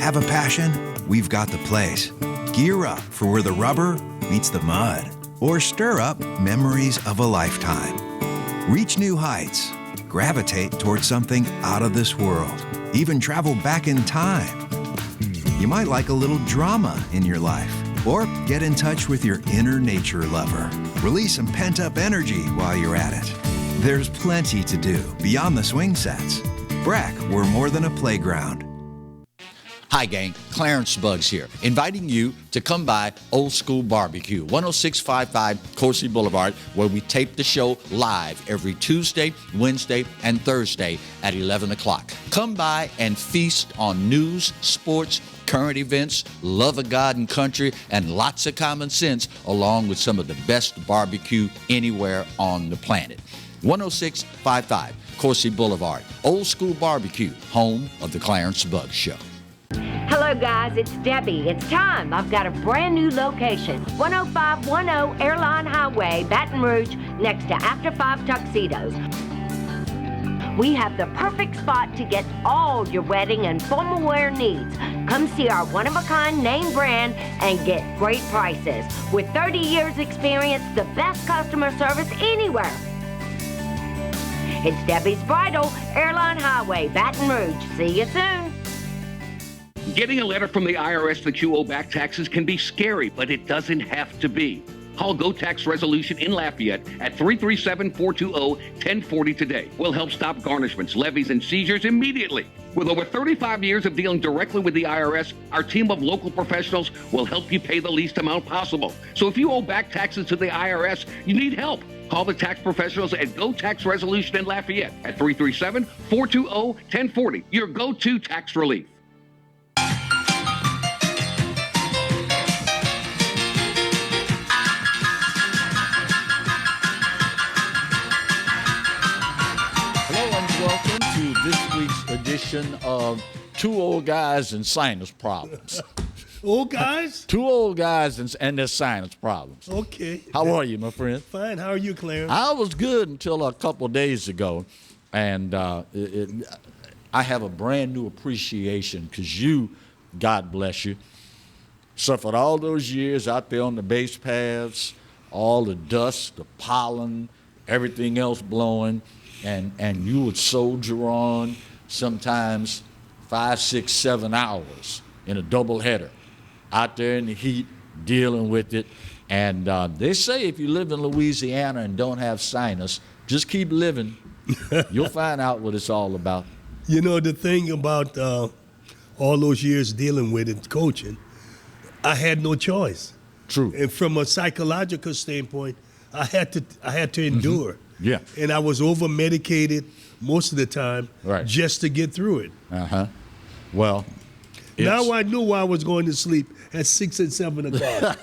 Have a passion? We've got the place. Gear up for where the rubber meets the mud, or stir up memories of a lifetime. Reach new heights. Gravitate towards something out of this world. Even travel back in time. You might like a little drama in your life, or get in touch with your inner nature lover. Release some pent-up energy while you're at it. There's plenty to do beyond the swing sets. Breck, we're more than a playground. Hi, gang. Clarence Buggs here, inviting you to come by Old School Barbecue, 10655 Coursey Boulevard, where we tape the show live every Tuesday, Wednesday, and Thursday at 11 o'clock. Come by and feast on news, sports, current events, love of God and country, and lots of common sense, along with some of the best barbecue anywhere on the planet. 10655 Coursey Boulevard, Old School Barbecue, home of the Clarence Buggs Show. Hello guys, it's Debbie. It's time. I've got a brand new location. 10510 Airline Highway, Baton Rouge, next to After 5 Tuxedos. We have the perfect spot to get all your wedding and formal wear needs. Come see our one-of-a-kind name brand and get great prices. With 30 years experience, the best customer service anywhere. It's Debbie's Bridal, Airline Highway, Baton Rouge. See you soon. Getting a letter from the IRS that you owe back taxes can be scary, but it doesn't have to be. Call Go Tax Resolution in Lafayette at 337-420-1040 today. We'll help stop garnishments, levies, and seizures immediately. With over 35 years of dealing directly with the IRS, our team of local professionals will help you pay the least amount possible. So if you owe back taxes to the IRS, you need help. Call the tax professionals at Go Tax Resolution in Lafayette at 337-420-1040. Your go-to tax relief. Welcome to this week's edition of Two Old Guys and Sinus Problems. Old guys? Two old guys and their sinus problems. Okay. How are you, my friend? Fine. How are you, Clarence? I was good until a couple of days ago, and I have a brand new appreciation because you, God bless you, suffered all those years out there on the base paths, all the dust, the pollen, everything else blowing. And you would soldier on sometimes 5, 6, 7 hours in a doubleheader out there in the heat dealing with it. And they say if you live in Louisiana and don't have sinus, just keep living. You'll find out what it's all about. You know, the thing about all those years dealing with it, coaching, I had no choice. True. And from a psychological standpoint, I had to endure. Mm-hmm. Yeah. And I was over-medicated most of the time just to get through it. Uh-huh. Well, now I knew why I was going to sleep at 6 and 7 o'clock.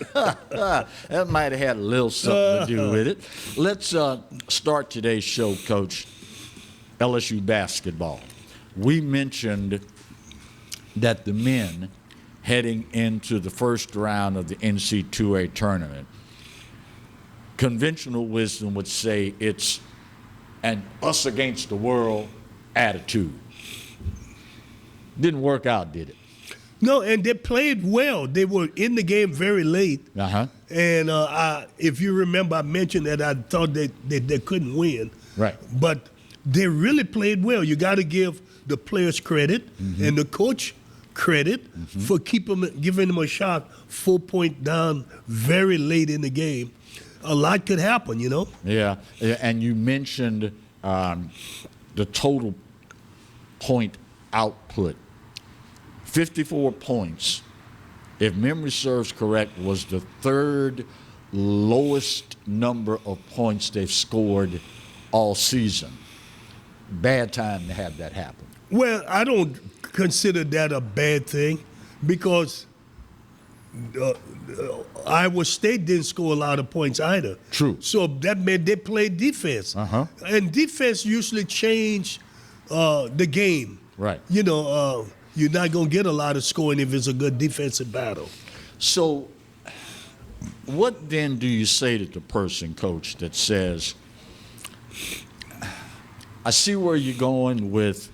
That might have had a little something to do with it. Let's start today's show, Coach, LSU basketball. We mentioned that the men heading into the first round of the NC2A tournament, conventional wisdom would say it's an us against the world attitude. Didn't work out, did it? No, and they played well. They were in the game very late. Uh-huh. And if you remember, I mentioned that I thought they couldn't win. Right. But they really played well. You got to give the players credit and the coach credit for giving them a shot 4 point down very late in the game. A lot could happen, you know? Yeah, and you mentioned the total point output. 54 points, if memory serves correct, was the third lowest number of points they've scored all season. Bad time to have that happen. Well, I don't consider that a bad thing because Iowa State didn't score a lot of points either. True. So that meant they played defense. Uh-huh. And defense usually change the game. Right. You know, you're not going to get a lot of scoring if it's a good defensive battle. So what then do you say to the person, Coach, that says, I see where you're going with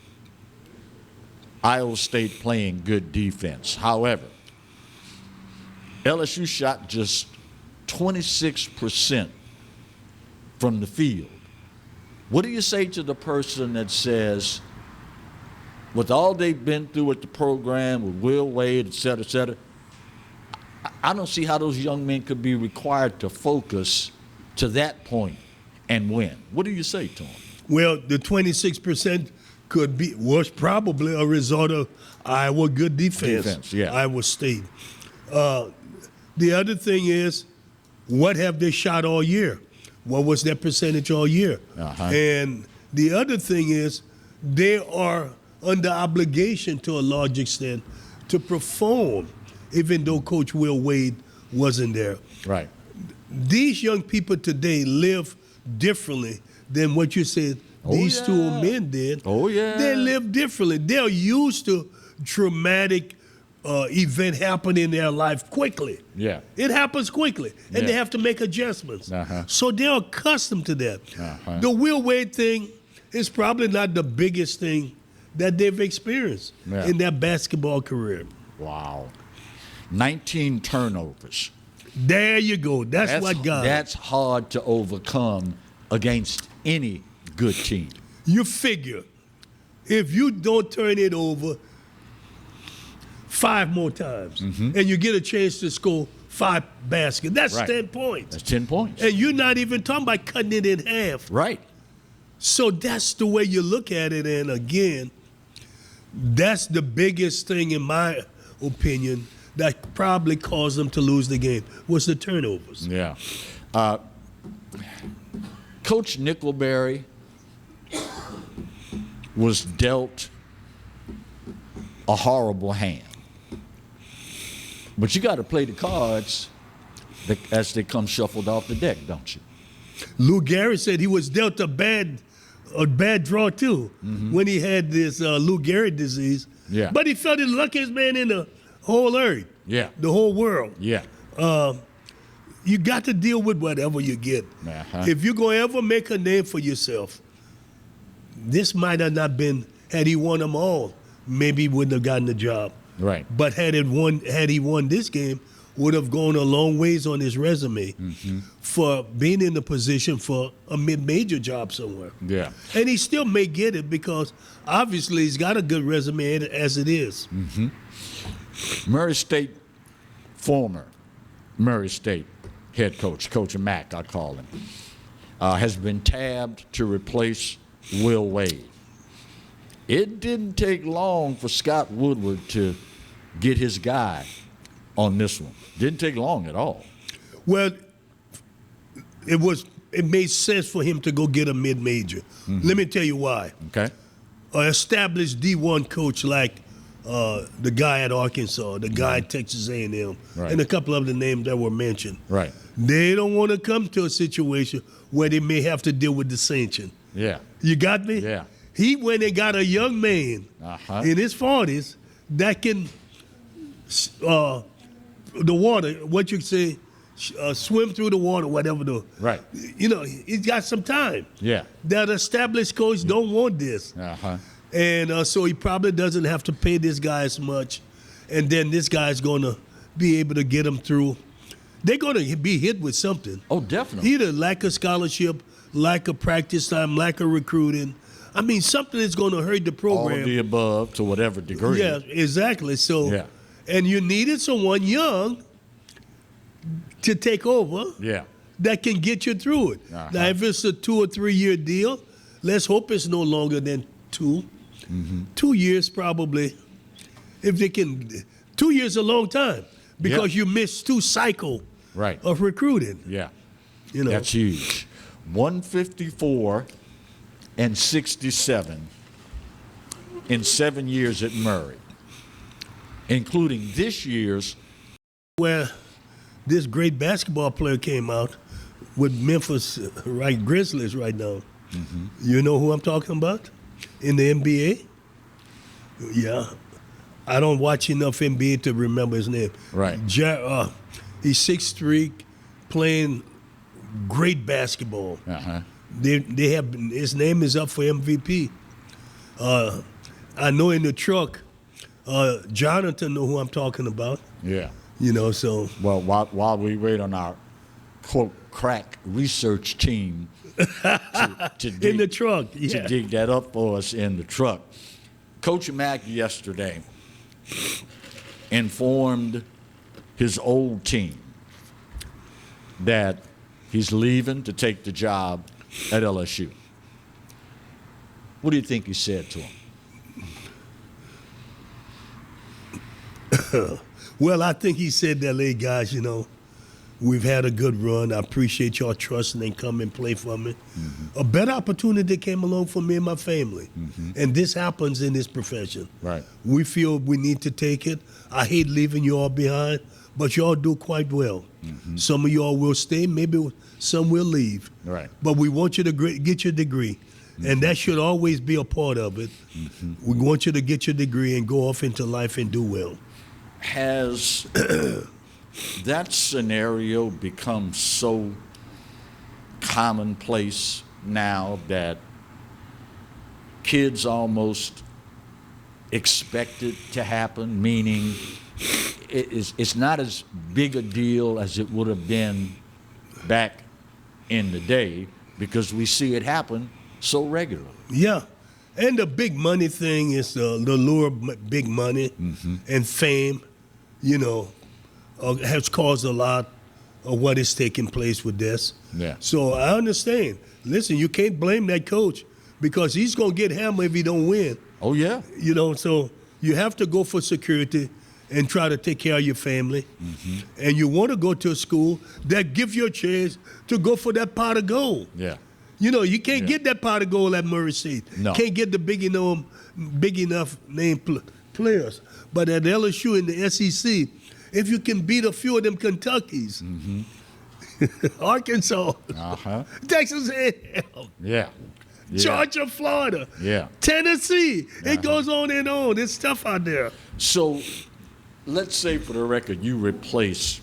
Iowa State playing good defense. However, LSU shot just 26% from the field. What do you say to the person that says, with all they've been through with the program, with Will Wade, et cetera, I don't see how those young men could be required to focus to that point and win. What do you say to them? Well, the 26% was probably a result of Iowa good defense. Yeah. Iowa State. The other thing is, what have they shot all year? What was their percentage all year? And the other thing is, they are under obligation to a large extent to perform, even though Coach Will Wade wasn't there. Right. These young people today live differently than what you said these two old men did. Oh, yeah. They live differently. They're used to traumatic event happening in their life quickly. Yeah. It happens quickly, and they have to make adjustments. So they're accustomed to that. The Will Wade thing is probably not the biggest thing that they've experienced in their basketball career. Wow. 19 turnovers. There you go. That's what got it. That's hard to overcome against any good team. You figure, if you don't turn it over 5 more times and you get a chance to score 5 baskets, that's 10 points. That's 10 points. And you're not even talking about cutting it in half. Right. So that's the way you look at it. And again, that's the biggest thing, in my opinion, that probably caused them to lose the game, was the turnovers. Yeah. Coach Nickelberry was dealt a horrible hand. But you got to play the cards as they come shuffled off the deck, don't you? Lou Gehrig said he was dealt a bad draw too when he had this Lou Gehrig disease. Yeah. But he felt the luckiest man in the whole earth. Yeah. The whole world. Yeah. You got to deal with whatever you get. If you're going to ever make a name for yourself, this might have not been, had he won them all, maybe he wouldn't have gotten the job. Right. But had he won this game, would have gone a long ways on his resume for being in the position for a mid-major job somewhere. Yeah. And he still may get it because obviously he's got a good resume as it is. Murray State, former Murray State head coach, Coach Mack, I call him, has been tabbed to replace Will Wade. It didn't take long for Scott Woodward to get his guy on this one. Didn't take long at all. Well, it made sense for him to go get a mid-major. Let me tell you why. Okay. An established D1 coach like the guy at Arkansas, the guy at Texas A&M, and a couple of the names that were mentioned. Right. They don't want to come to a situation where they may have to deal with dissension. Yeah. You got me? Yeah. He went and got a young man in his 40s that can the water, what you say, swim through the water, whatever the. Right. You know, he's got some time. Yeah. That established coach don't want this. And so he probably doesn't have to pay this guy as much. And then this guy's going to be able to get him through. They're going to be hit with something. Oh, definitely. Either lack of scholarship, lack of practice time, lack of recruiting. I mean, something is going to hurt the program. All of the above to whatever degree. Yeah, exactly. So, and you needed someone young to take over that can get you through it. Now, if it's a 2 or 3 year deal, let's hope it's no longer than 2. 2 years probably. If they can, 2 years is a long time because you missed 2 cycles of recruiting. Yeah, you know that's huge. 154 and 67 in 7 years at Murray, including this year's. Where this great basketball player came out with Memphis Grizzlies right now. You know who I'm talking about? In the NBA? Yeah. I don't watch enough NBA to remember his name. Right. He's 6'3", playing great basketball. They have his name is up for MVP. I know in the truck Jonathan know who I'm talking about. Yeah. You know, so. Well, while we wait on our quote crack research team to dig, in the truck, to dig that up for us in the truck, Coach Mack yesterday informed his old team that he's leaving to take the job at LSU. What do you think he said to him? Well, I think he said that, hey, guys, you know, we've had a good run. I appreciate y'all trusting and come and play for me. A better opportunity came along for me and my family. And this happens in this profession. Right. We feel we need to take it. I hate leaving you all behind, but y'all do quite well. Some of y'all will stay, maybe some will leave. Right. But we want you to get your degree. And that should always be a part of it. We want you to get your degree and go off into life and do well. Has that scenario become so commonplace now that kids almost expect it to happen, meaning it's not as big a deal as it would have been back in the day because we see it happen so regularly? Yeah. And the big money thing is the lure of big money and fame, you know, has caused a lot of what is taking place with this. Yeah. So I understand. Listen, you can't blame that coach because he's going to get hammered if he don't win. Oh, yeah. You know, so you have to go for security and try to take care of your family. And you want to go to a school that gives you a chance to go for that pot of gold. Yeah. You know, you can't get that pot of gold at Murray State. No. Can't get the big enough name players. But at LSU in the SEC, if you can beat a few of them Kentuckys, Arkansas, Texas A&M, Yeah. Georgia, Florida, Yeah. Tennessee, it goes on and on. There's stuff out there. So let's say for the record you replace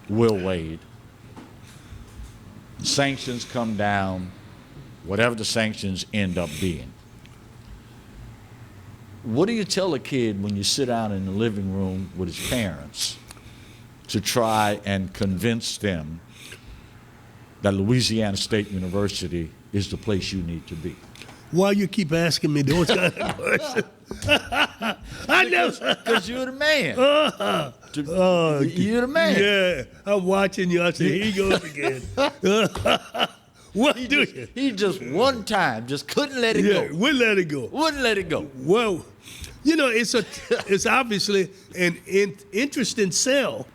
Will Wade. Sanctions come down, whatever the sanctions end up being. What do you tell a kid when you sit down in the living room with his parents to try and convince them that Louisiana State University is the place you need to be? Why you keep asking me those kind of questions? I never. Because you're the man. You're the man. Yeah, I'm watching you. I say, here he goes again. What do you? He just one time just couldn't let it go. Wouldn't let it go. Wouldn't let it go. Well, you know, it's obviously an interesting sell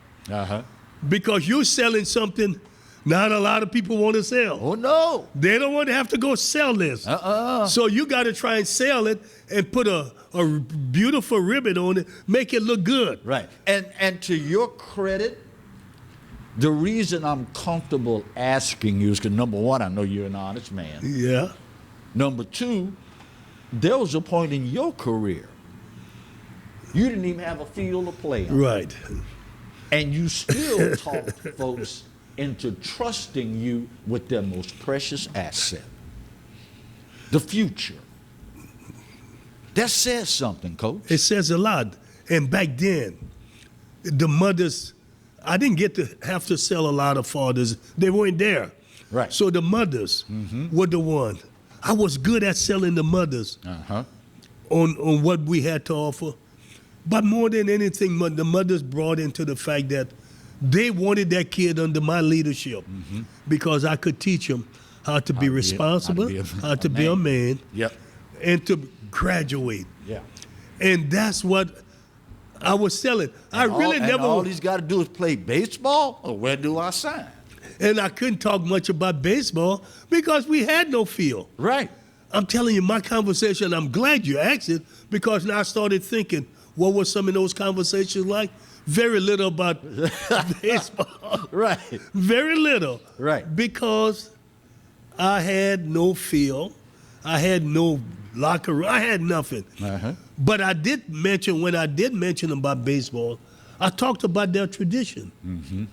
because you're selling something not a lot of people want to sell. Oh, no. They don't want to have to go sell this. So you got to try and sell it and put a beautiful ribbon on it, make it look good. Right. And to your credit, the reason I'm comfortable asking you is because, number one, I know you're an honest man. Yeah. Number two, there was a point in your career you didn't even have a field to play on. Right. And you still talked folks into trusting you with their most precious asset, the future. That says something, Coach. It says a lot. And back then, the mothers, I didn't get to have to sell a lot of fathers. They weren't there. Right. So the mothers were the one. I was good at selling the mothers on what we had to offer. But more than anything, the mothers brought into the fact that they wanted that kid under my leadership because I could teach them how to be responsible, how to be a man, and to graduate. Yeah. And that's what I was selling. All he's got to do is play baseball, or where do I sign? And I couldn't talk much about baseball because we had no field. Right. I'm telling you, my conversation, I'm glad you asked it because now I started thinking, what were some of those conversations like? Very little about baseball. Right. Very little. Right. Because I had no field. I had no locker room. I had nothing. But I did mention, when I did mention about baseball, I talked about their tradition.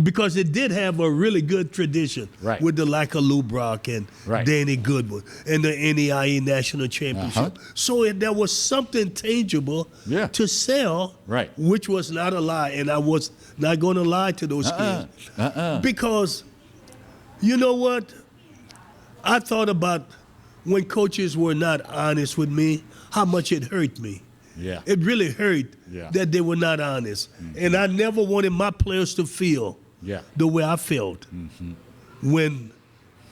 because it did have a really good tradition Right. with the like of Lou Brock and Right. Danny Goodwin and the NEIE National Championship. So there was something tangible Yeah. to sell, Right. which was not a lie. And I was not going to lie to those kids. Because, you know what? I thought about when coaches were not honest with me, how much it hurt me. Yeah. It really hurt Yeah. that they were not honest. And I never wanted my players to feel Yeah. the way I felt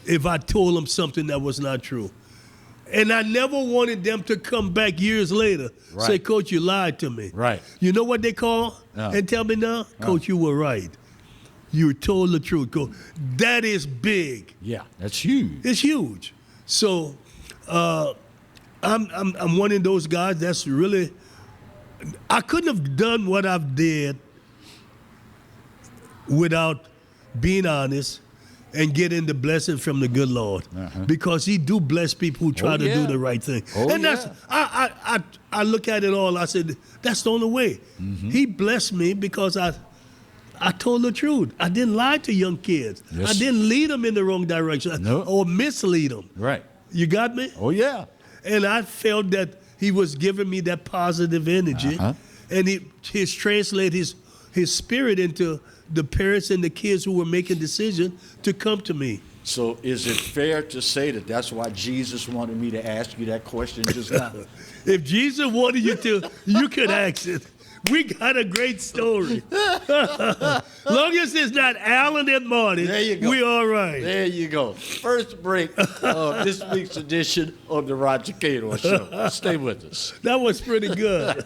if I told them something that was not true. And I never wanted them to come back years later, say, Right. Coach, you lied to me. Right. You know what they call and tell me now? Coach, you were right. You told the truth. Coach. That is big. Yeah, that's huge. It's huge. So I'm one of those guys that's really, I couldn't have done what I've did without being honest and getting the blessing from the good Lord, because He do bless people who try to do yeah. the right thing. Oh, and that's yeah. I look at it all. I said that's the only way. He blessed me because I told the truth. I didn't lie to young kids. Yes. I didn't lead them in the wrong direction No. or mislead them. Right. You got me? Oh, yeah. And I felt that He was giving me that positive energy, and He's translated His spirit into the parents and the kids who were making decisions to come to me. So is it fair to say that that's why Jesus wanted me to ask you that question just now? If Jesus wanted you to, you could ask it. We got a great story. Long as it's not Alan and Marty, There you go. we all right. There you go. First break of this week's edition of the Roger Cador Show. Stay with us. That was pretty good.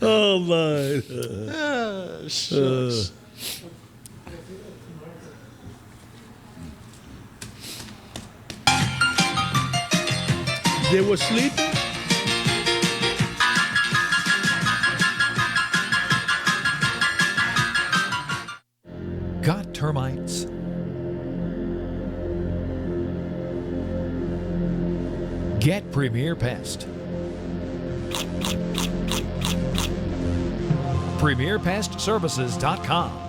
Oh, my. Shucks. They were sleeping? Got termites? Get Premier Pest. PremierPestServices.com.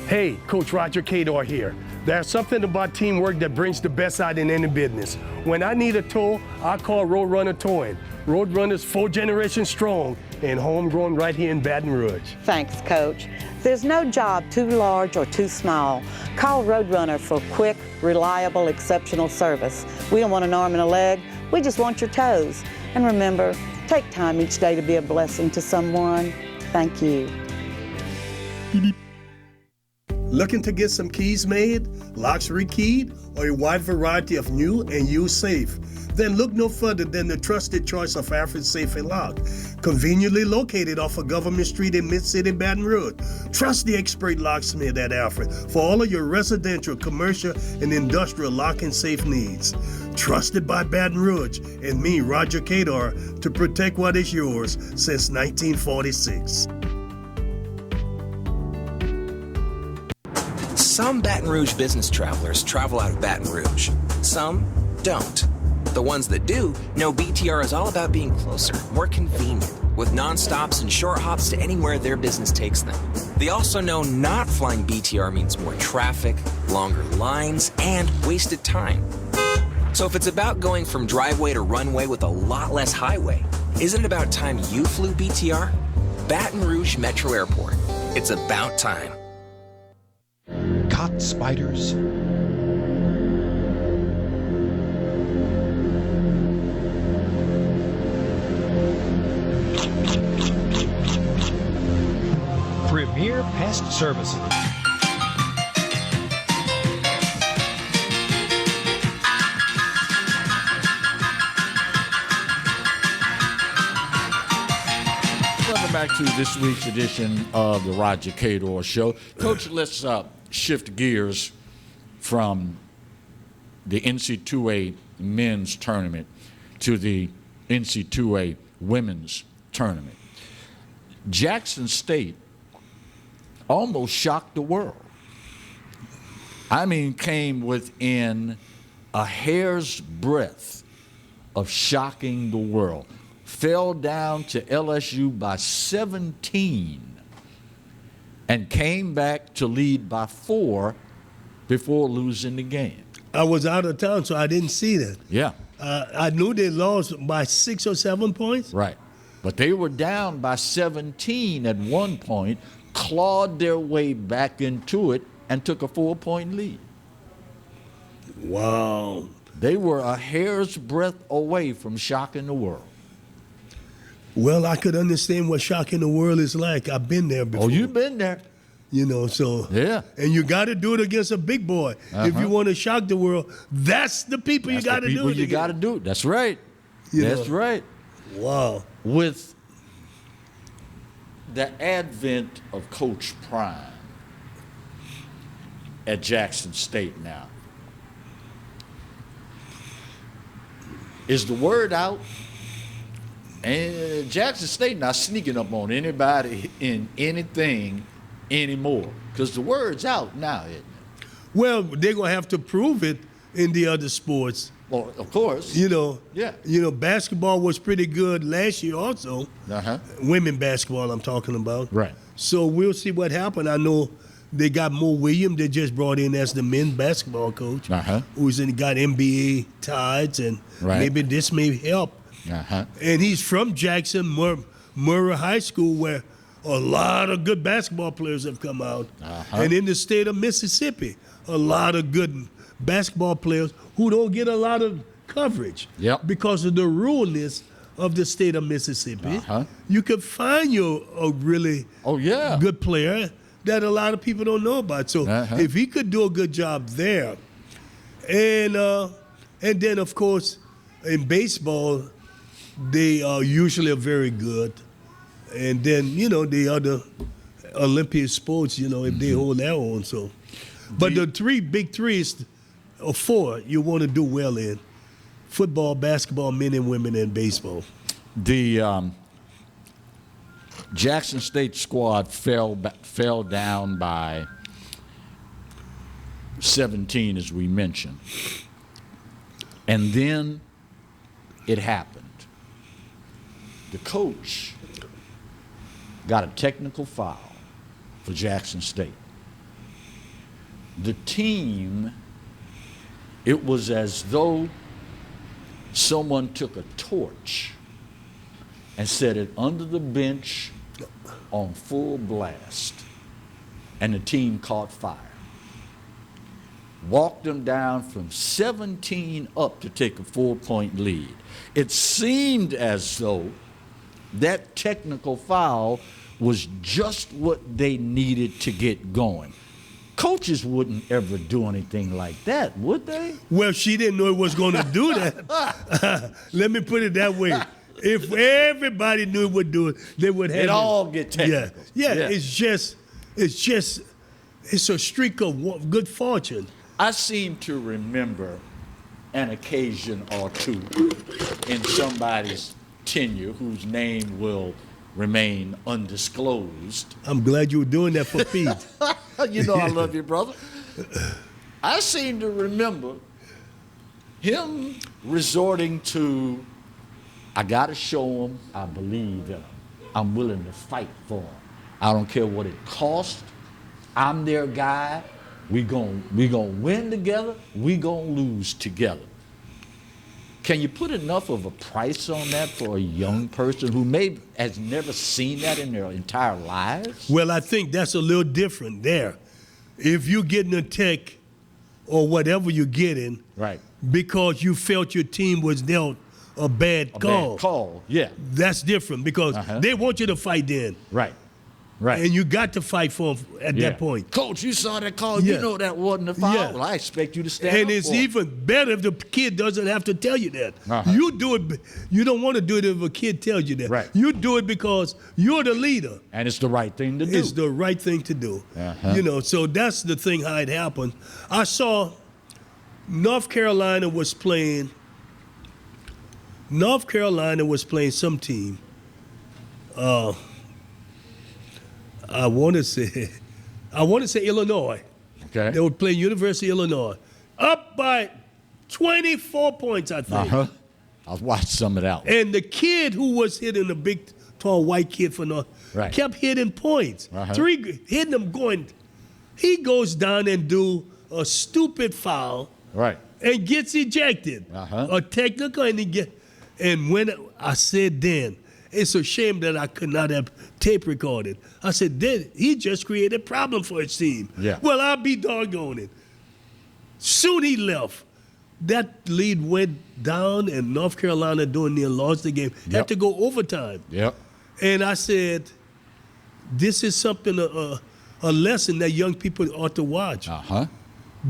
Hey, Coach Roger Cador here. There's something about teamwork that brings the best out in any business. When I need a tow, I call Roadrunner Towing. Roadrunner's 4 generations strong and homegrown right here in Baton Rouge. Thanks, Coach. There's no job too large or too small. Call Roadrunner for quick, reliable, exceptional service. We don't want an arm and a leg. We just want your toes. And remember, take time each day to be a blessing to someone. Thank you. Looking to get some keys made, locks rekeyed, or a wide variety of new and used safe? Then look no further than the trusted choice of Alfred Safe and Lock. Conveniently located off of Government Street in Mid-City, Baton Rouge. Trust the expert locksmith at Alfred for all of your residential, commercial, and industrial lock and safe needs. Trusted by Baton Rouge and me, Roger Cador, to protect what is yours since 1946. Some Baton Rouge business travelers travel out of Baton Rouge. Some don't. The ones that do know BTR is all about being closer, more convenient, with non-stops and short hops to anywhere their business takes them. They also know not flying BTR means more traffic, longer lines, and wasted time. So if it's about going from driveway to runway with a lot less highway, isn't it about time you flew BTR? Baton Rouge Metro Airport. It's about time. Caught spiders? Premier Pest Services. Welcome back to this week's edition of the Roger Cador Show. Coach, let's shift gears from the NC2A men's tournament to the NC2A women's tournament. Jackson State almost shocked the world. I mean, came within a hair's breadth of shocking the world. fell down to LSU by 17 and came back to lead by 4 before losing the game. I was out of town, so I didn't see that. Yeah. I knew they lost by 6 or 7 points. Right. But they were down by 17 at one point, clawed their way back into it, and took a 4-point lead. Wow. They were a hair's breadth away from shocking the world. Well, I could understand what shocking the world is like. I've been there before. Oh, you've been there. You know, so. Yeah. And you got to do it against a big boy. If you want to shock the world, that's the people you got to do it You got to do it. That's right. That's right. Wow. With the advent of Coach Prime at Jackson State now, is the word out? And Jackson State not sneaking up on anybody in anything anymore, because the word's out now, isn't it? Well, they're going to have to prove it in the other sports. Well, of course. You know, Yeah. Basketball was pretty good last year also. Women basketball I'm talking about. Right. So we'll see what happens. I know they got Mo Williams they just brought in as the men's basketball coach, who's got NBA ties, and maybe this may help. And he's from Jackson, Murrah High School, where a lot of good basketball players have come out. And in the state of Mississippi, a lot of good basketball players who don't get a lot of coverage because of the ruleness of the state of Mississippi. You could find you a really good player that a lot of people don't know about. So if he could do a good job there, and then of course in baseball they usually are very good, and then the other Olympic sports, if they hold their own. So, but the big threes or 4 you want to do well in: football, basketball, men and women, and baseball. The Jackson State squad fell down by 17, as we mentioned. And then it happened. The coach got a technical foul for Jackson State. The team, it was as though someone took a torch and set it under the bench on full blast, and the team caught fire. Walked them down from 17 up to take a 4-point lead. It seemed as though that technical foul was just what they needed to get going. Coaches wouldn't ever do anything like that, would they? Well, she didn't know it was going to do that. Let me put it that way. If everybody knew it would do it, they would have it all get technical. Yeah. It's a streak of good fortune. I seem to remember an occasion or two in somebody's tenure whose name will remain undisclosed. I'm glad you were doing that for Pete. You know I love you, brother. I seem to remember him resorting to, I got to show him I believe in him. I'm willing to fight for him. I don't care what it costs. I'm their guy. We gonna win together. We gonna lose together. Can you put enough of a price on that for a young person who has never seen that in their entire lives? Well, I think that's a little different there. If you're getting a tech or whatever you're getting, because you felt your team was dealt a bad call. Yeah. That's different because they want you to fight then. Right. And you got to fight for them at that point. Coach, you saw that call. You know that wasn't a foul. Well, I expect you to stand up. And it's even better if the kid doesn't have to tell you that. You do it. You don't want to do it if a kid tells you that. You do it because you're the leader. And it's the right thing to do. It's the right thing to do. So that's the thing how it happened. I saw North Carolina was playing some team. I want to say Illinois. Okay. They were playing University of Illinois. Up by 24 points, I think. I watched some of that one. And the kid who was hitting, the big, tall white kid for North, kept hitting points. Hitting them going. He goes down and do a stupid foul. Right. And gets ejected. A technical, and when I said then, it's a shame that I could not have tape recorded. I said, then he just created a problem for his team. Yeah. Well, I'll be doggone it. Soon he left. That lead went down, and North Carolina doing near lost the game. Had to go overtime. Yep. And I said, this is something, a lesson that young people ought to watch.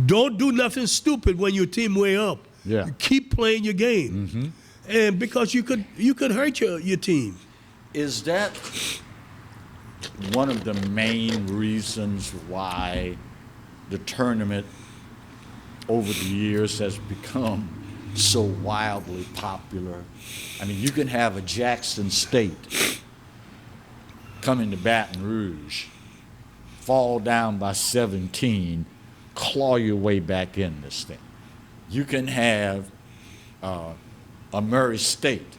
Don't do nothing stupid when your team way up. Yeah. You keep playing your game. And because you could hurt your team. Is that one of the main reasons why the tournament over the years has become so wildly popular? I mean, you can have a Jackson State come into Baton Rouge, fall down by 17, claw your way back in this thing. You can have a Murray State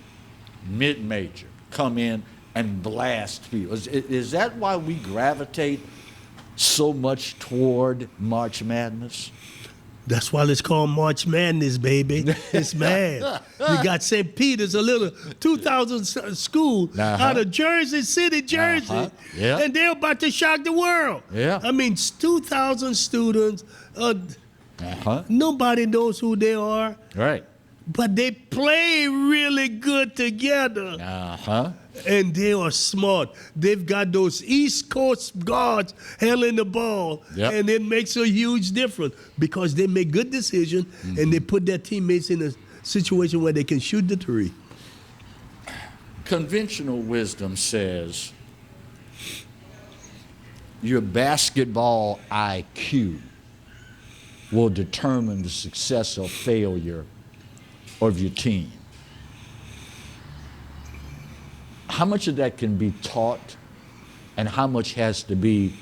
mid-major come in and blast people. Is that why we gravitate so much toward March Madness? That's why it's called March Madness, baby. It's mad. You got St. Peter's, a little 2,000 school out of Jersey City, Jersey. And they're about to shock the world. I mean, 2,000 students. Nobody knows who they are. Right. But they play really good together. And they are smart. They've got those East Coast guards handling the ball, and it makes a huge difference because they make good decisions and they put their teammates in a situation where they can shoot the three. Conventional wisdom says your basketball IQ will determine the success or failure of your team. How much of that can be taught and how much has to be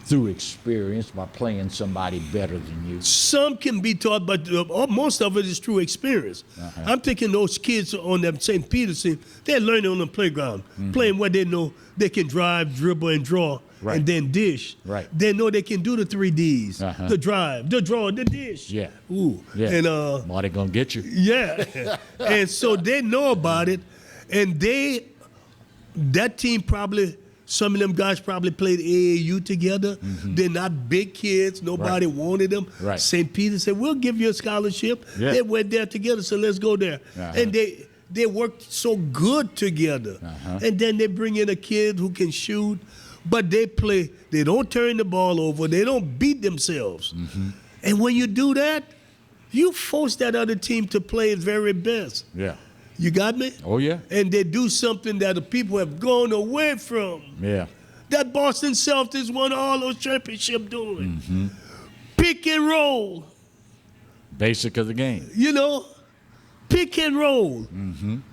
through experience by playing somebody better than you? Some can be taught, but most of it is through experience. I'm thinking those kids on that St. Peter's team, they're learning on the playground, playing what they know they can drive, dribble, and draw, and then dish. They know they can do the 3 Ds, the drive, the draw, the dish. Ooh. And Marty gonna get you. And so they know about it, and that team probably, some of them guys probably played AAU together. They're not big kids. Nobody wanted them. St. Peter said, we'll give you a scholarship. They went there together, so let's go there. And they worked so good together. And then they bring in a kid who can shoot, but they play. They don't turn the ball over. They don't beat themselves. And when you do that, you force that other team to play its very best. You got me? Oh, yeah. And they do something that the people have gone away from. That Boston Celtics won all those championships doing. Pick and roll. Basic of the game. You know, pick and roll.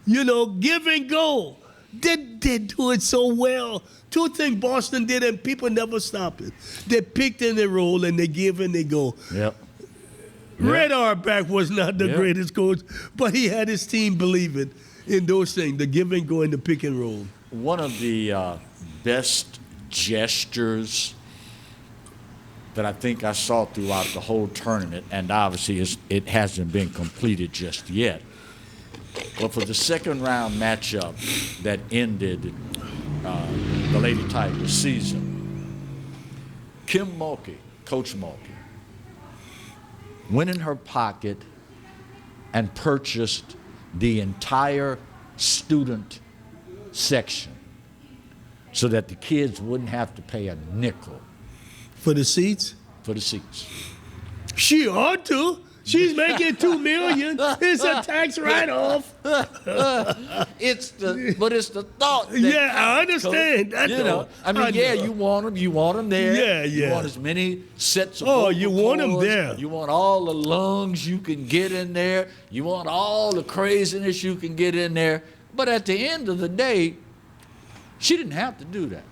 You know, give and go. They do it so well. 2 things Boston did, and people never stop it. They picked and they roll, and they give and they go. Red Auerbach was not the greatest coach, but he had his team believing in those things, the give and go and the pick and roll. One of the best gestures that I think I saw throughout the whole tournament, and obviously it hasn't been completed just yet, but for the second round matchup that ended the Lady Tigers season, Kim Mulkey, Coach Mulkey, went in her pocket and purchased the entire student section so that the kids wouldn't have to pay a nickel. For the seats? For the seats. She ought to. She's making $2 million. It's a tax write-off. But it's the thought. I understand. Coach, you want them. You want them there. You want as many sets of vocal you want them cords. there. You want all the lungs you can get in there. You want all the craziness you can get in there. But at the end of the day, she didn't have to do that.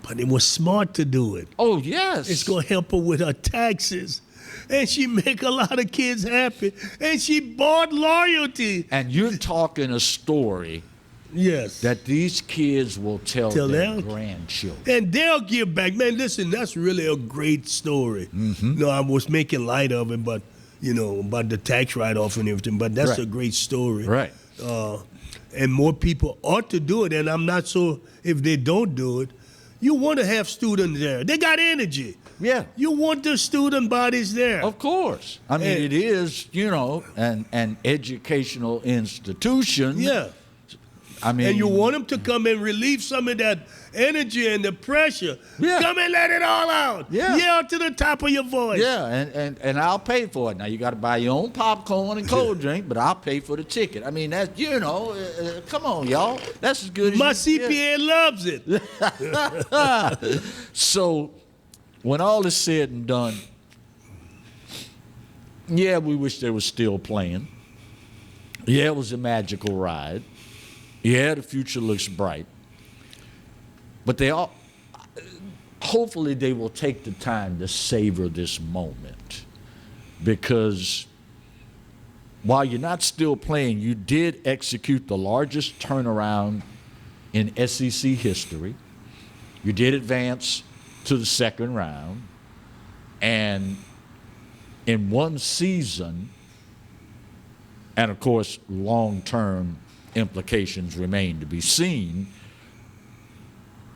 But it was smart to do it. Oh, yes. It's going to help her with her taxes. And she make a lot of kids happy. And she bought loyalty. And you're talking a story Yes. that these kids will tell their grandchildren. And they'll give back. Man, listen, that's really a great story. No, I was making light of it, but, about the tax write-off and everything. But that's a great story. Right. And more people ought to do it. And I'm not sure if they don't do it. You want to have students there. They got energy. Yeah. You want the student bodies there. Of course. I mean, it is, an educational institution. Yeah. I mean, and you want them to come and relieve some of that energy and the pressure. Yeah. Come and let it all out. Yeah. Yell to the top of your voice. Yeah, and I'll pay for it. Now, you got to buy your own popcorn and cold drink, but I'll pay for the ticket. I mean, that's, come on, y'all. That's as good as My you can CPA loves it. So, when all is said and done, yeah, we wish they were still playing. Yeah, it was a magical ride. Yeah, the future looks bright. But hopefully they will take the time to savor this moment. Because while you're not still playing, you did execute the largest turnaround in SEC history. You did advance to the second round. And in one season, and of course, long-term implications remain to be seen,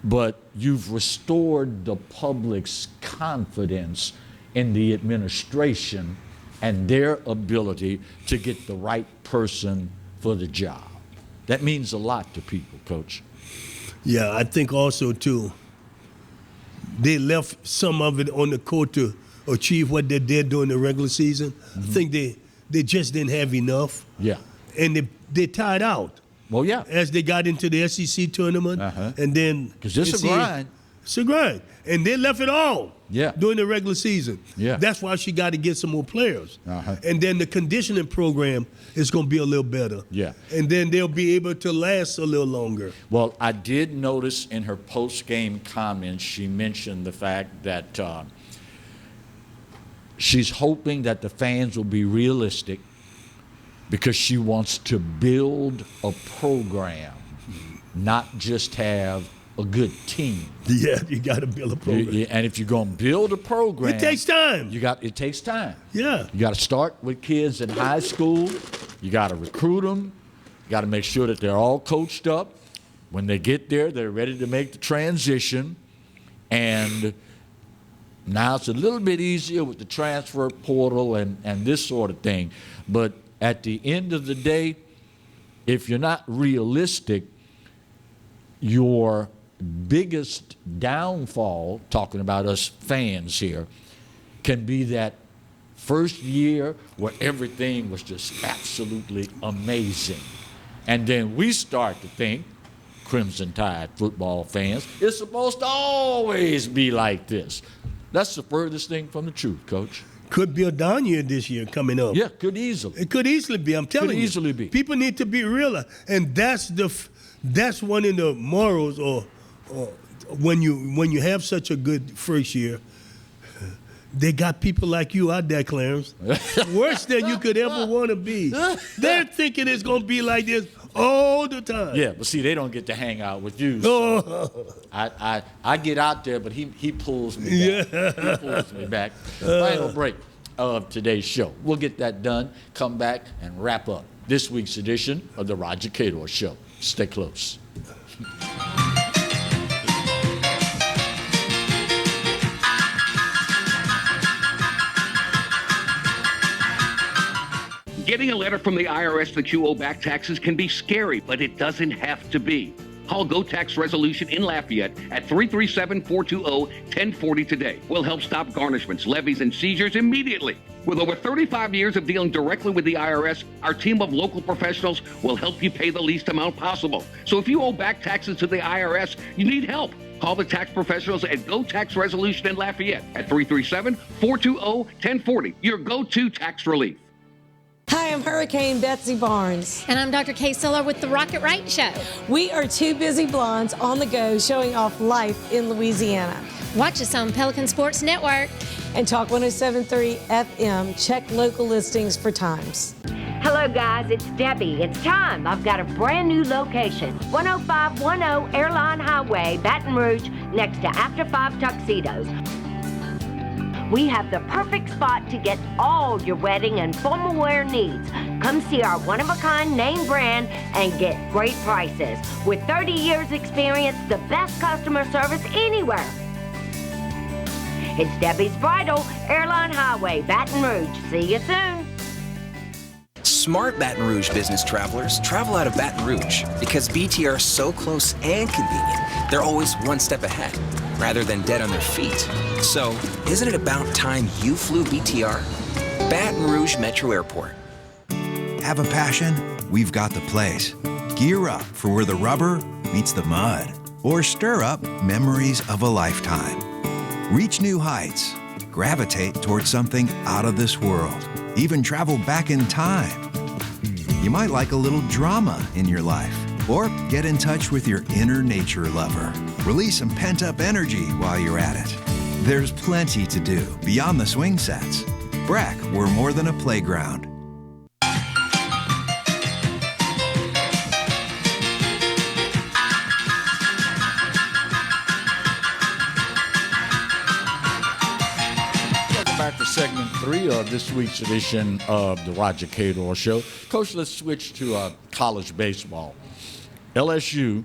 but you've restored the public's confidence in the administration and their ability to get the right person for the job. That means a lot to people, Coach. Yeah, I think also, too, they left some of it on the court to achieve what they did during the regular season. I think they just didn't have enough. Yeah. And they tied out. Well, yeah. As they got into the SEC tournament. And then. Because it's a grind. It's a grind. And they left it all. Yeah. During the regular season. Yeah. That's why she got to get some more players. And then the conditioning program is going to be a little better. Yeah. And then they'll be able to last a little longer. Well, I did notice in her post-game comments, she mentioned the fact that she's hoping that the fans will be realistic because she wants to build a program, not just have a good team. Yeah, you got to build a program. And if you're going to build a program, it takes time. It takes time. Yeah. You got to start with kids in high school. You got to recruit them. You got to make sure that they're all coached up. When they get there, they're ready to make the transition. And now it's a little bit easier with the transfer portal and this sort of thing. But at the end of the day, if you're not realistic, your biggest downfall, talking about us fans here, can be that first year where everything was just absolutely amazing. And then we start to think, Crimson Tide football fans, it's supposed to always be like this. That's the furthest thing from the truth, Coach. Could be a down year this year coming up. Yeah, could easily. It could easily be. I'm telling you. Could easily be. People need to be real, and that's one of the morals. Or when you have such a good first year, they got people like you out there, Clarence. Worse than you could ever want to be. They're thinking it's gonna be like this all the time. Yeah, but see, they don't get to hang out with you. So I get out there, but he pulls me back. He pulls me back. Final break of today's show. We'll get that done, come back, and wrap up this week's edition of the Roger Cador Show. Stay close. Getting a letter from the IRS that you owe back taxes can be scary, but it doesn't have to be. Call Go Tax Resolution in Lafayette at 337-420-1040 today. We'll help stop garnishments, levies, and seizures immediately. With over 35 years of dealing directly with the IRS, our team of local professionals will help you pay the least amount possible. So if you owe back taxes to the IRS, you need help. Call the tax professionals at Go Tax Resolution in Lafayette at 337-420-1040. Your go-to tax relief. Hi, I'm Hurricane Betsy Barnes. And I'm Dr. Kay Siller with The Rocket Right Show. We are two busy blondes on the go showing off life in Louisiana. Watch us on Pelican Sports Network. And Talk 107.3 FM. Check local listings for times. Hello, guys. It's Debbie. It's time. I've got a brand new location. 10510 Airline Highway, Baton Rouge, next to After 5 Tuxedos. We have the perfect spot to get all your wedding and formal wear needs. Come see our one-of-a-kind name brand and get great prices. With 30 years experience, the best customer service anywhere. It's Debbie's Bridal, Airline Highway, Baton Rouge. See you soon. Smart Baton Rouge business travelers travel out of Baton Rouge because BTR is so close and convenient, they're always one step ahead, rather than dead on their feet. So, isn't it about time you flew BTR? Baton Rouge Metro Airport. Have a passion? We've got the place. Gear up for where the rubber meets the mud, or stir up memories of a lifetime. Reach new heights. Gravitate towards something out of this world. Even travel back in time. You might like a little drama in your life, or get in touch with your inner nature lover. Release some pent-up energy while you're at it. There's plenty to do beyond the swing sets. Breck, we're more than a playground. Back to segment 3 of this week's edition of the Roger Cador Show. Coach, let's switch to college baseball. LSU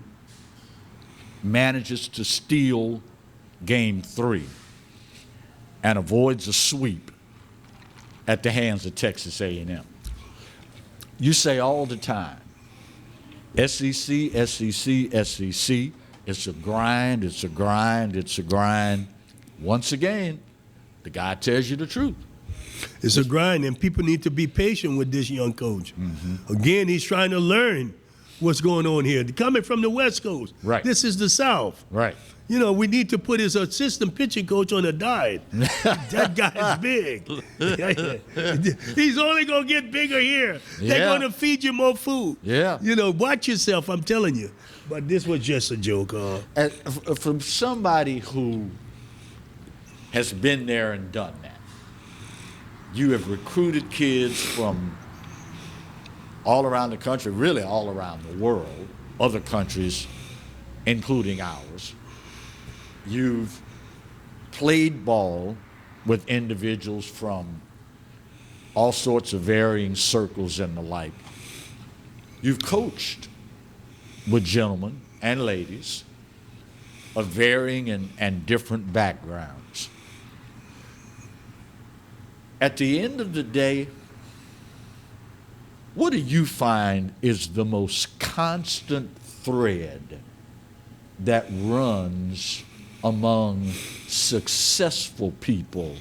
manages to steal Game 3 and avoids a sweep at the hands of Texas A&M. You say all the time, SEC, SEC, SEC. It's a grind, it's a grind, it's a grind. Once again, the guy tells you the truth. It's a grind, and people need to be patient with this young coach. Again, he's trying to learn what's going on here. Coming from the West Coast. Right. This is the South. Right. You know, we need to put his assistant pitching coach on a diet. That guy's big. He's only going to get bigger here. They're going to feed you more food. Yeah. You know, watch yourself, I'm telling you. But this was just a joke. From somebody who has been there and done that. You have recruited kids from all around the country, really all around the world, other countries, including ours. You've played ball with individuals from all sorts of varying circles and the like. You've coached with gentlemen and ladies of varying and different backgrounds. At the end of the day, what do you find is the most constant thread that runs among successful people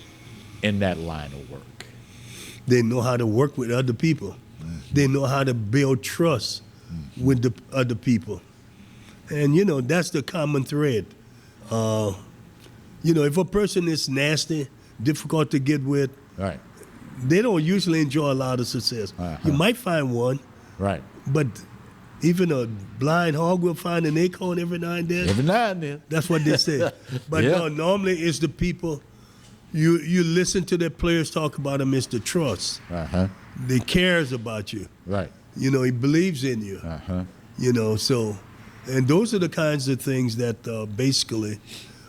in that line of work? They know how to work with other people. They know how to build trust with the other people. And, you know, that's the common thread. You know, if a person is nasty, difficult to get with, right, they don't usually enjoy a lot of success. You might find one, right, but even a blind hog will find an acorn every now and then. Every now and then. That's what they say. But Yeah. no, normally it's the people, you listen to their players talk about them, it's the trust. They cares about you. Right. You know, he believes in you. You know, so, and those are the kinds of things that basically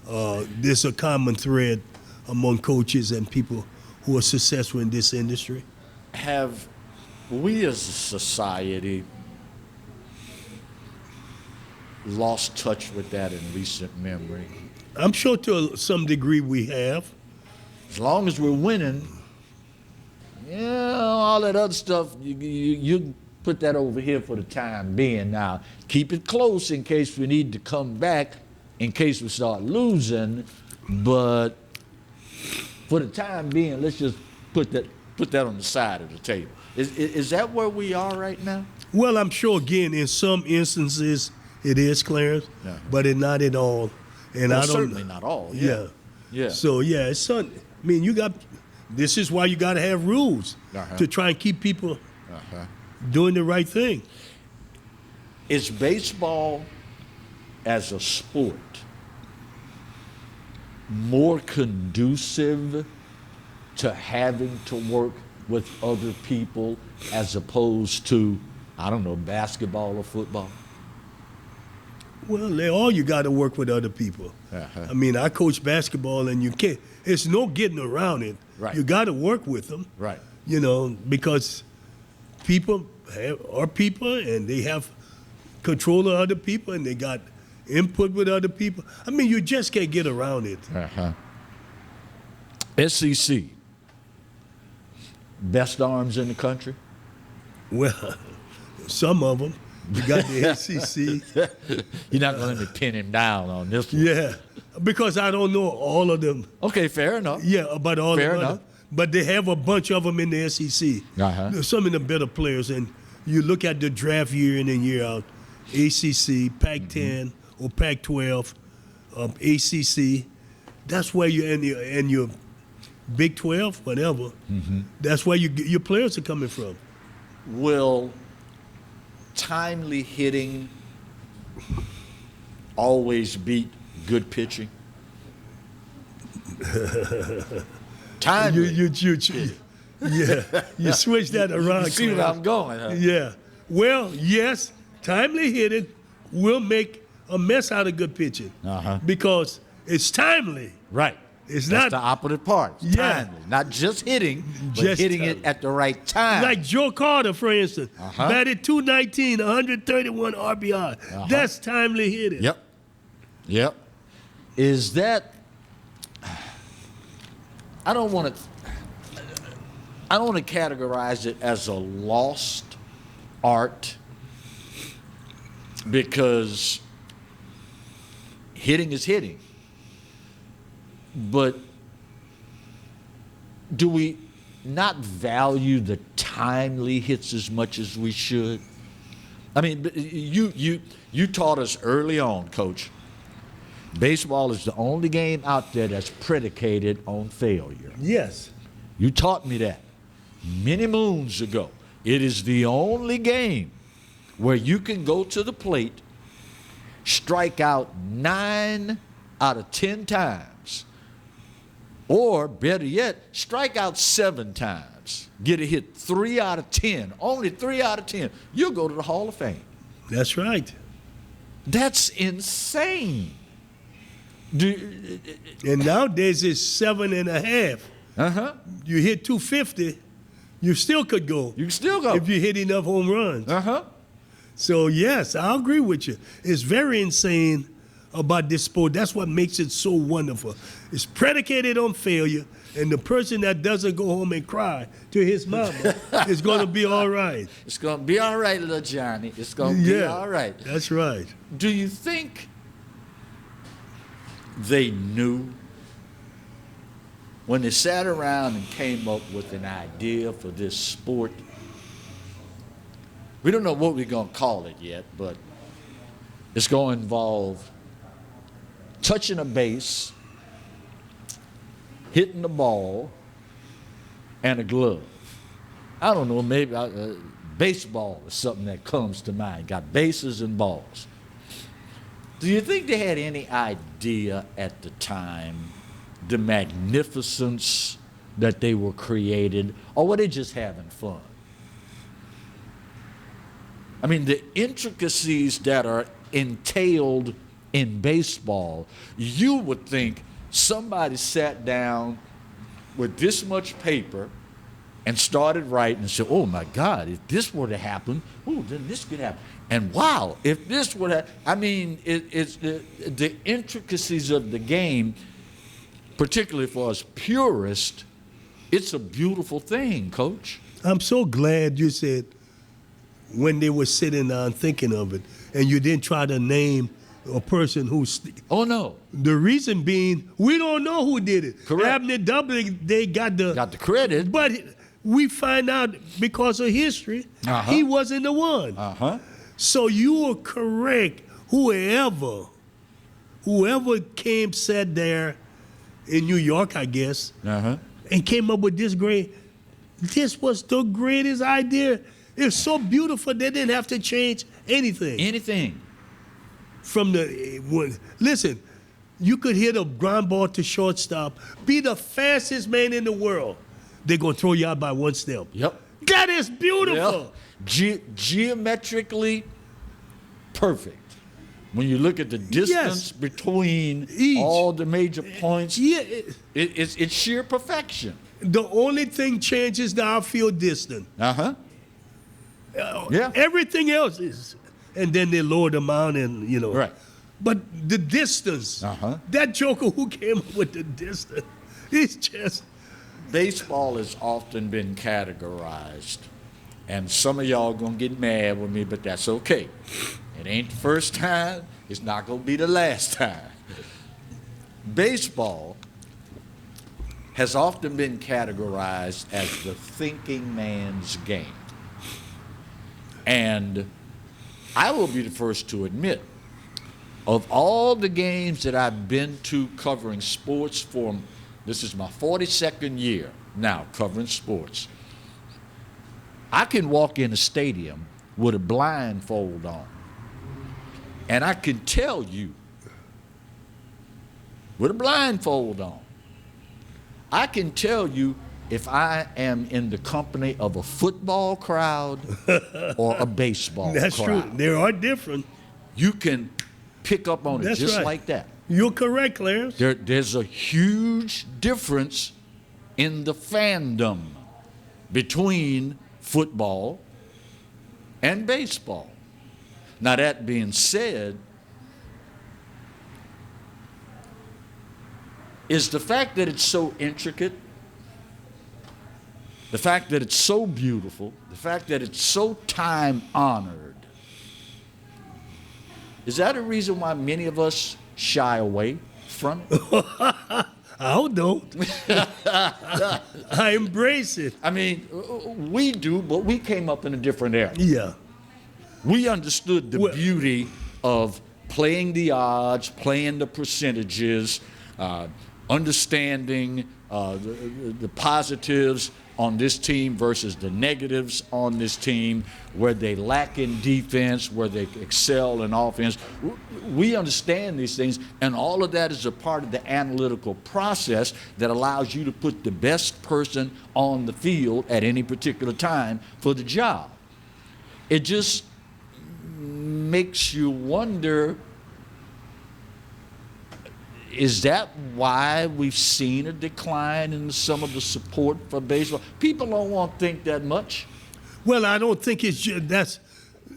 there's a common thread among coaches and people who are successful in this industry. Have we as a society lost touch with that in recent memory? I'm sure to some degree we have. As long as we're winning, all that other stuff, you put that over here for the time being. Now, keep it close in case we need to come back, in case we start losing, but for the time being, let's just put that on the side of the table. Is that where we are right now? Well, I'm sure, again, in some instances it is, Clarence, but it's not at all. And Well, I don't, certainly not all. Yeah. Yeah. So, yeah, it's something. I mean, you got This is why you got to have rules to try and keep people doing the right thing. Is baseball as a sport more conducive to having to work with other people as opposed to, I don't know, basketball or football? Well, you got to work with other people. I mean, I coach basketball, and you can't. It's no getting around it. Right. You got to work with them. Right. You know, because people are people, and they have control of other people, and they got input with other people. I mean, you just can't get around it. SEC, best arms in the country? Well, some of them. You got the SEC. You're not going to let me pin him down on this one. Yeah, because I don't know all of them. Okay, fair enough. Yeah, about all fair of them. enough. But they have a bunch of them in the SEC. Some of the better players. And you look at the draft year in and year out, ACC, Pac-10, or Pac-12, ACC. That's where you and your Big 12, whatever. That's where your players are coming from. Will timely hitting always beat good pitching? Timely. You switch that around. You see where I'm going, huh? Yeah. Well, yes, timely hitting will make a mess out of good pitching because it's timely. Right. It's That's not the opposite part. It's timely. Not just hitting, but Just hitting timely. it at the right time. Like Joe Carter, for instance, batted .219, 131 RBI. That's timely hitting. Yep. Is that? I don't want to categorize it as a lost art because hitting is hitting. But do we not value the timely hits as much as we should? I mean, you taught us early on, Coach, baseball is the only game out there that's predicated on failure. Yes. You taught me that many moons ago. It is the only game where you can go to the plate, strike out 9 out of 10 times, or better yet, strike out 7 times, get a hit 3 out of 10, only 3 out of 10. You'll go to the Hall of Fame. That's right. That's insane. And nowadays it's 7.5. You hit 250, you still could go. You can still go. If you hit enough home runs. So, yes, I agree with you. It's very insane about this sport. That's what makes it so wonderful. It's predicated on failure, and the person that doesn't go home and cry to his mama is going to be all right. It's going to be all right, little Johnny. It's going to be all right. That's right. Do you think they knew when they sat around and came up with an idea for this sport? We don't know what we're going to call it yet, but it's going to involve touching a base, hitting the ball, and a glove. I don't know, maybe baseball is something that comes to mind. Got bases and balls. Do you think they had any idea at the time the magnificence that they were created, or were they just having fun? I mean, the intricacies that are entailed in baseball, you would think somebody sat down with this much paper and started writing and said, oh my God, if this were to happen, then this could happen. And wow, if this were to, I mean, it's the intricacies of the game, particularly for us purists, it's a beautiful thing, Coach. I'm so glad you said when they were sitting down thinking of it, and you didn't try to name a person who's. Oh no. The reason being, we don't know who did it. Correct. Abner Doubleday, they got the credit, but we find out because of history, he wasn't the one. So you are correct. Whoever came, sat there in New York, I guess, and and came up with this great. This was the greatest idea. It's so beautiful they didn't have to change anything. Anything. Listen, you could hit a ground ball to shortstop, be the fastest man in the world. They're going to throw you out by one step. Yep. That is beautiful. Yep. Geometrically perfect. When you look at the distance between all the major points, it's sheer perfection. The only thing changes the outfield distance. Yeah. Everything else is, and then they lower the mound and, Right. But the distance, that joker who came up with the distance, he's just. Baseball has often been categorized, and some of y'all gonna get mad with me, but that's okay. It ain't the first time. It's not gonna be the last time. Baseball has often been categorized as the thinking man's game. And I will be the first to admit, of all the games that I've been to covering sports this is my 42nd year now covering sports, I can walk in a stadium with a blindfold on, and I can tell you, with a blindfold on, I can tell you if I am in the company of a football crowd or a baseball crowd. That's true. They are different. You can pick up on it just like that. You're correct, Clarence. There's a huge difference in the fandom between football and baseball. Now, that being said, is the fact that it's so intricate, the fact that it's so beautiful, the fact that it's so time-honored, is that a reason why many of us shy away from it? I don't. I embrace it. I mean, we do, but we came up in a different era. Yeah. We understood the beauty of playing the odds, playing the percentages, understanding the positives on this team versus the negatives on this team, where they lack in defense, where they excel in offense. We understand these things, and all of that is a part of the analytical process that allows you to put the best person on the field at any particular time for the job. It just makes you wonder, is that why we've seen a decline in some of the support for baseball? People don't want to think that much. Well, I don't think that's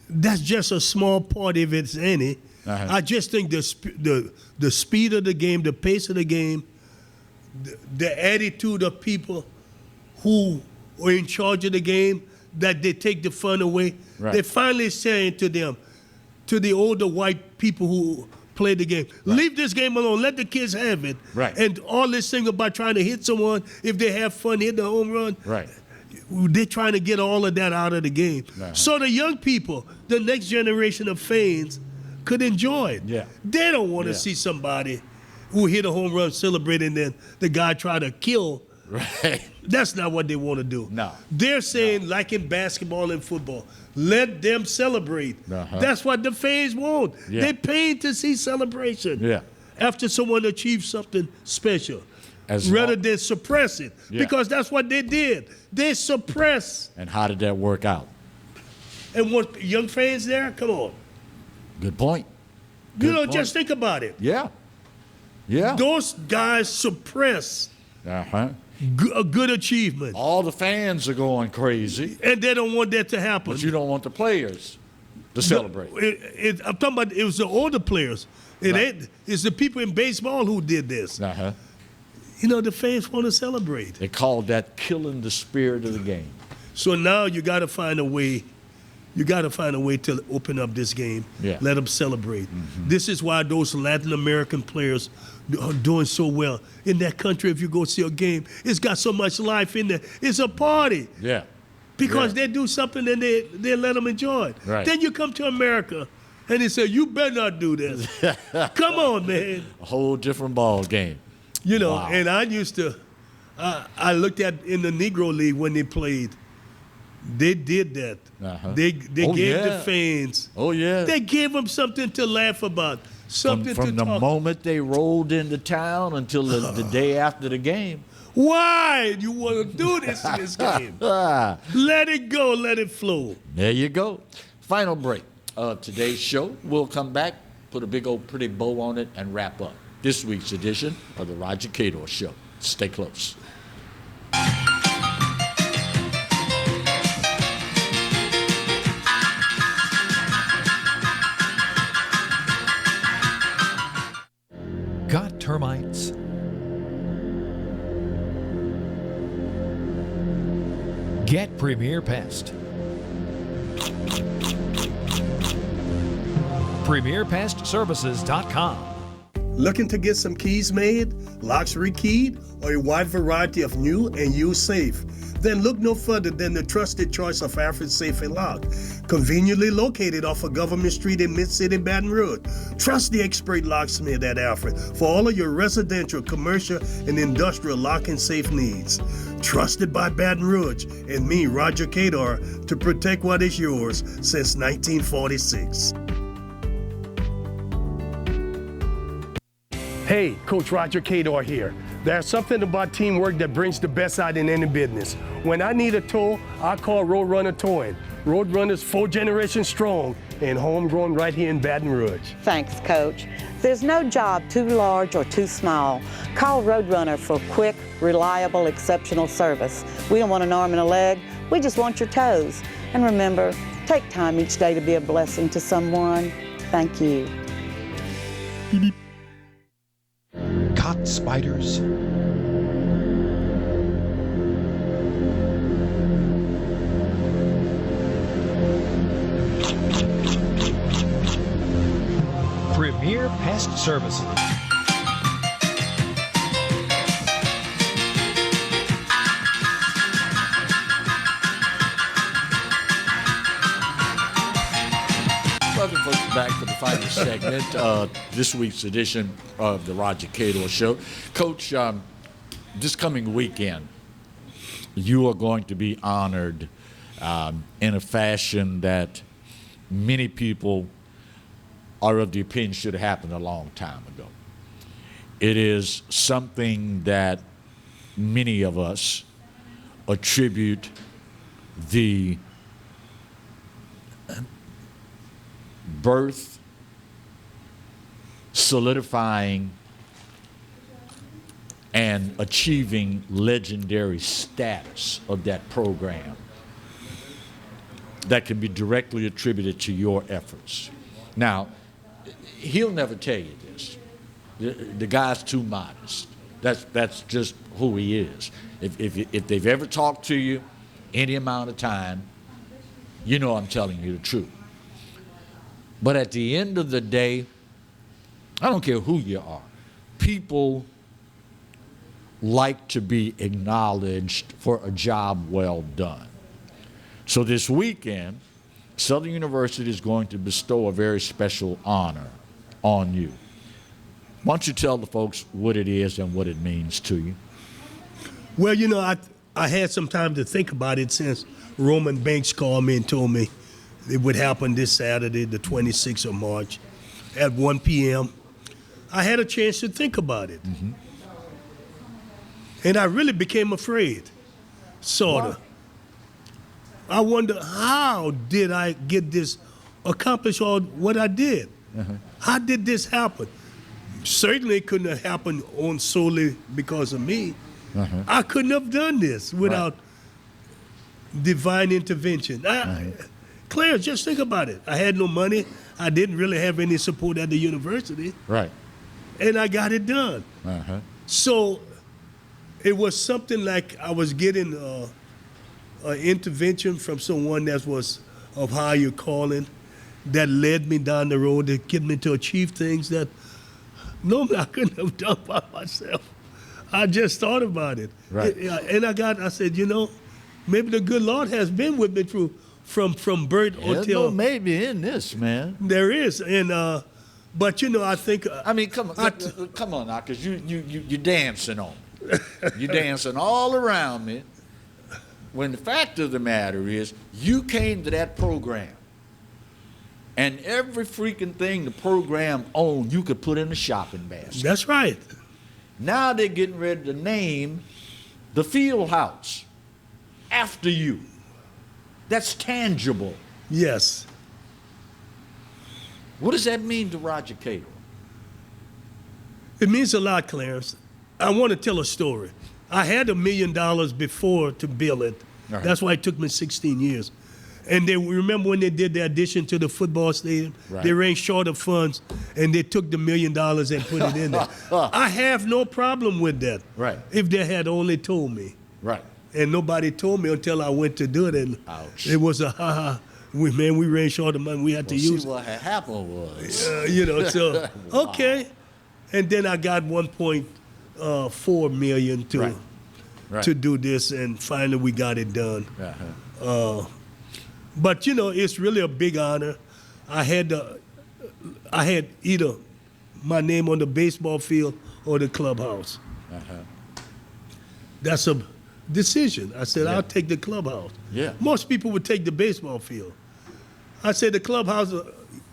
just a small part, if it's any. I just think the speed of the game, the pace of the game, the attitude of people who are in charge of the game, that they take the fun away. Right. They're finally saying to the older white people who play the game, leave this game alone, let the kids have it. Right. And all this thing about trying to hit someone, if they have fun, hit the home run. Right. They're trying to get all of that out of the game. So the young people, the next generation of fans, could enjoy it. Yeah. They don't want to see somebody who hit a home run celebrating, then the guy try to kill. Right. That's not what they want to do. No. They're saying, like in basketball and football, let them celebrate. That's what the fans want. Yeah. They're paying to see celebration. Yeah. After someone achieves something special. Rather than suppress it. Yeah. Because that's what they did. They suppressed. And how did that work out? And what, young fans there? Come on. Good point. Just think about it. Yeah. Yeah. Those guys suppress a good achievement. All the fans are going crazy. And they don't want that to happen. But you don't want the players to celebrate. I'm talking about, it was the older players. It's the people in baseball who did this. The fans want to celebrate. They called that killing the spirit of the game. So now you got to find a way. You got to find a way to open up this game. Yeah. Let them celebrate. This is why those Latin American players are doing so well. In that country, if you go see a game, it's got so much life in there. It's a party. Yeah. Because they do something and they let them enjoy it. Right. Then you come to America and they say, you better not do this. Come on, man. A whole different ball game. Wow. And I used to I looked at in the Negro League when they played. They did that. They gave the fans. Oh, yeah. They gave them something to laugh about. Something from the moment they rolled into town until the day after the game. Why you want to do this in this game? Let it go. Let it flow. There you go. Final break of today's show. We'll come back, put a big old pretty bow on it, and wrap up this week's edition of the Roger Cador Show. Stay close. Got termites? Get Premier Pest. PremierPestServices.com. Looking to get some keys made, locks rekeyed, or a wide variety of new and used safe? Then look no further than the trusted choice of Alfred Safe and Lock. Conveniently located off of Government Street in Mid-City, Baton Rouge. Trust the expert locksmith at Alfred for all of your residential, commercial, and industrial lock and safe needs. Trusted by Baton Rouge and me, Roger Cador, to protect what is yours since 1946. Hey, Coach Roger Cador here. There's something about teamwork that brings the best out in any business. When I need a tow, I call Roadrunner Towing. Roadrunner's 4 generations strong and homegrown right here in Baton Rouge. Thanks, Coach. There's no job too large or too small. Call Roadrunner for quick, reliable, exceptional service. We don't want an arm and a leg. We just want your toes. And remember, take time each day to be a blessing to someone. Thank you. Caught spiders? Premier Pest Services. Welcome, folks, back for the final segment of this week's edition of the Roger Cador Show. Coach, this coming weekend, you are going to be honored in a fashion that many people are of the opinion should have happened a long time ago. It is something that many of us attribute the birth, solidifying, and achieving legendary status of that program that can be directly attributed to your efforts. Now, he'll never tell you this. The guy's too modest. That's just who he is. If they've ever talked to you any amount of time, you know I'm telling you the truth. But at the end of the day, I don't care who you are, people like to be acknowledged for a job well done. So this weekend, Southern University is going to bestow a very special honor on you. Why don't you tell the folks what it is and what it means to you? Well, you know, I had some time to think about it since Roman Banks called me and told me it would happen this Saturday, the 26th of March, at 1 p.m. I had a chance to think about it. Mm-hmm. And I really became afraid, sort of. I wonder, how did I get this, accomplish all what I did? Uh-huh. How did this happen? Certainly it couldn't have happened on solely because of me. Uh-huh. I couldn't have done this without divine intervention. Claire, just think about it. I had no money. I didn't really have any support at the university. Right. And I got it done. Uh-huh. So it was something like I was getting an intervention from someone that was of higher calling that led me down the road to get me to achieve things that normally I couldn't have done by myself. I just thought about it. Right. And I said, you know, maybe the good Lord has been with me through from birth until. No, maybe in this, man. There is, and but you know, I think. I mean, come on now, because you're dancing on me. You're dancing all around me. When the fact of the matter is, you came to that program, and every freaking thing the program owned, you could put in a shopping basket. That's right. Now they're getting ready to name the field house after you. That's tangible. Yes. What does that mean to Roger Cador? It means a lot, Clarence. I want to tell a story. I had $1 million before to build it. Right. That's why it took me 16 years. And they remember when they did the addition to the football stadium? Right. They ran short of funds, and they took the $1 million and put it in there. I have no problem with that. Right. If they had only told me. Right. And nobody told me until I went to do it, and Ouch. it was a ha-ha. We ran short of money. We had to use See, what had happened was. so Wow. okay, and then I got 1.4 million to do this, and finally we got it done. Uh-huh. But it's really a big honor. I had either my name on the baseball field or the clubhouse. Uh-huh. That's a decision. I said, Yeah. I'll take the clubhouse. Yeah. Most people would take the baseball field. I said the clubhouse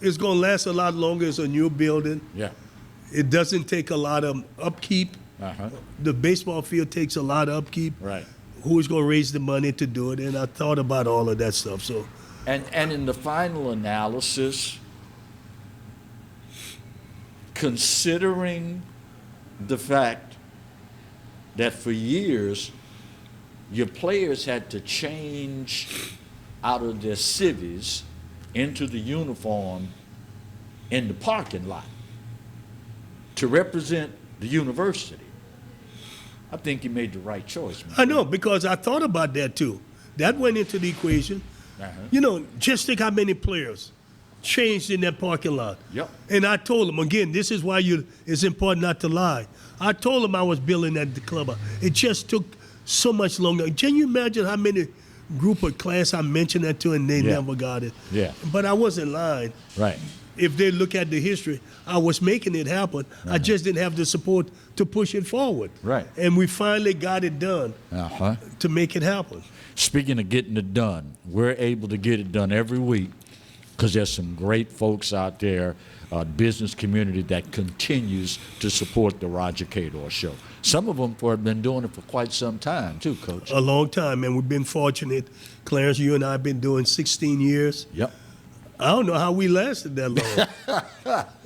is going to last a lot longer. It's a new building. Yeah. It doesn't take a lot of upkeep. Uh-huh. The baseball field takes a lot of upkeep. Right. Who's going to raise the money to do it? And I thought about all of that stuff. So, And in the final analysis, considering the fact that for years your players had to change out of their civvies into the uniform in the parking lot to represent the university, I think you made the right choice, man. I know, because I thought about that too. That went into the equation. Uh-huh. Just think how many players changed in that parking lot. Yep. And I told them, again, this is why it's important not to lie. I told them I was building at the club. It just took so much longer. Can you imagine how many group of class I mentioned that to and they never got it? Yeah. But I wasn't lying. Right. If they look at the history, I was making it happen. I just didn't have the support to push it forward. Right. And we finally got it done Uh-huh. to make it happen. Speaking of getting it done, we're able to get it done every week because there's some great folks out there, business community that continues to support the Roger Cador Show. Some of them have been doing it for quite some time too, Coach. A long time, and we've been fortunate. Clarence, you and I have been doing 16 years. Yep. I don't know how we lasted that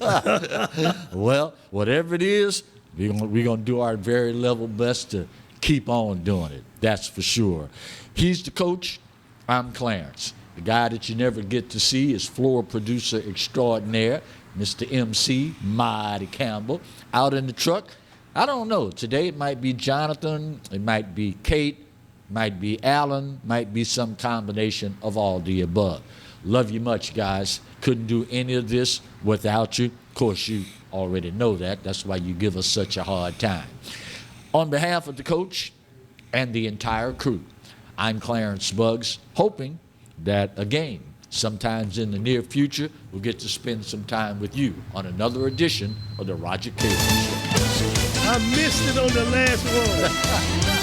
long. Well, whatever it is, we're gonna do our very level best to keep on doing it. That's for sure. He's the coach. I'm Clarence. The guy that you never get to see is floor producer extraordinaire, Mr. MC Mighty Campbell. Out in the truck, I don't know. Today it might be Jonathan, it might be Kate, might be Alan, might be some combination of all the above. Love you much, guys. Couldn't do any of this without you. Of course, you already know that. That's why you give us such a hard time. On behalf of the coach and the entire crew, I'm Clarence Buggs, hoping that, again, sometimes in the near future, we'll get to spend some time with you on another edition of the Roger Cador Show. I missed it on the last one.